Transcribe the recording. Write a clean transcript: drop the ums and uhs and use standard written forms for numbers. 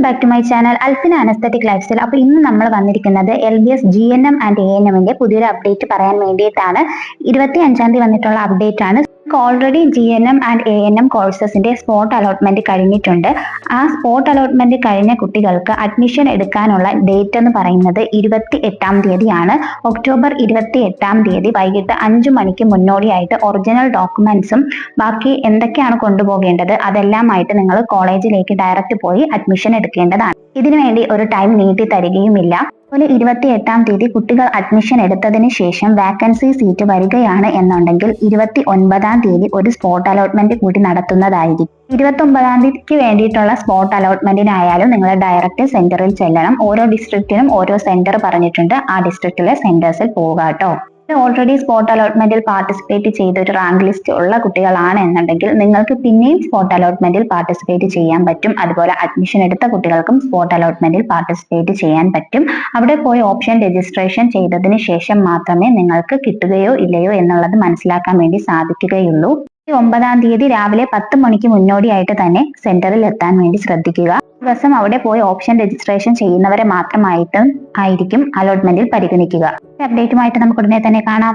Back to my channel Alfina an aesthetic lifestyle. അപ്പോൾ ഇന്ന് നമ്മൾ വന്നിരിക്കുന്നത് LBS GNM ആൻഡ് ANMന്റെ പുതിയൊരു അപ്ഡേറ്റ് പറയാൻ വേണ്ടിയിട്ടാണ്. 25 തീയതി വന്നിട്ടുള്ള അപ്ഡേറ്റ് ആണ്. ഓൾറെഡി GNM ആൻഡ് ANM കോഴ്സസിന്റെ സ്പോട്ട് അലോട്ട്മെന്റ് കഴിഞ്ഞിട്ടുണ്ട്. ആ സ്പോട്ട് അലോട്ട്മെന്റ് കഴിഞ്ഞ കുട്ടികൾക്ക് അഡ്മിഷൻ എടുക്കാനുള്ള ഡേറ്റ് എന്ന് പറയുന്നത് 28 തീയതിയാണ്. ഒക്ടോബർ 28 വൈകിട്ട് 5 മണിക്ക് മുന്നോടിയായിട്ട് ഒറിജിനൽ ഡോക്യുമെന്റ്സും ബാക്കി എന്തൊക്കെയാണ് കൊണ്ടുപോകേണ്ടത് അതെല്ലാമായിട്ട് നിങ്ങൾ കോളേജിലേക്ക് ഡയറക്റ്റ് പോയി അഡ്മിഷൻ എടുക്കേണ്ടതാണ്. ഇതിനുവേണ്ടി ഒരു ടൈം നീട്ടി തരികയുമില്ല. അതുപോലെ 28 തീയതി കുട്ടികൾ അഡ്മിഷൻ എടുത്തതിന് ശേഷം വാക്കൻസി സീറ്റ് വരികയാണ് എന്നുണ്ടെങ്കിൽ 29 തീയതി ഒരു സ്പോട്ട് അലോട്ട്മെന്റ് കൂടി നടത്തുന്നതായിരിക്കും. 29 തീയതിക്ക് വേണ്ടിയിട്ടുള്ള സ്പോട്ട് അലോട്ട്മെന്റിനായാലും നിങ്ങൾ ഡയറക്റ്റ് സെന്ററിൽ ചെല്ലണം. ഓരോ ഡിസ്ട്രിക്റ്റിനും ഓരോ സെന്റർ പറഞ്ഞിട്ടുണ്ട്. ആ ഡിസ്ട്രിക്റ്റിലെ സെന്റേഴ്സിൽ പോവുക കേട്ടോ. ഓൾറെഡി സ്പോട്ട് അലോട്ട്മെന്റിൽ പാർട്ടിസിപ്പേറ്റ് ചെയ്ത ഒരു റാങ്ക് ലിസ്റ്റ് ഉള്ള കുട്ടികളാണ് എന്നുണ്ടെങ്കിൽ നിങ്ങൾക്ക് പിന്നെയും സ്പോട്ട് അലോട്ട്മെന്റിൽ പാർട്ടിസിപ്പേറ്റ് ചെയ്യാൻ പറ്റും. അതുപോലെ അഡ്മിഷൻ എടുത്ത കുട്ടികൾക്കും സ്പോട്ട് അലോട്ട്മെന്റിൽ പാർട്ടിസിപ്പേറ്റ് ചെയ്യാൻ പറ്റും. അവിടെ പോയി ഓപ്ഷൻ രജിസ്ട്രേഷൻ ചെയ്തതിന് ശേഷം മാത്രമേ നിങ്ങൾക്ക് കിട്ടുകയോ ഇല്ലയോ എന്നുള്ളത് മനസ്സിലാക്കാൻ വേണ്ടി സാധിക്കുകയുള്ളൂ. 9 തീയതി രാവിലെ 10 മണിക്ക് മുന്നോടിയായിട്ട് തന്നെ സെന്ററിൽ എത്താൻ വേണ്ടി ശ്രദ്ധിക്കുക. ദിവസം അവിടെ പോയി ഓപ്ഷൻ രജിസ്ട്രേഷൻ ചെയ്യുന്നവരെ മാത്രമായിട്ടും ആയിരിക്കും അലോട്ട്മെന്റിൽ പരിഗണിക്കുക. അപ്ഡേറ്റുമായിട്ട് നമുക്ക് ഉടനെ തന്നെ കാണാം.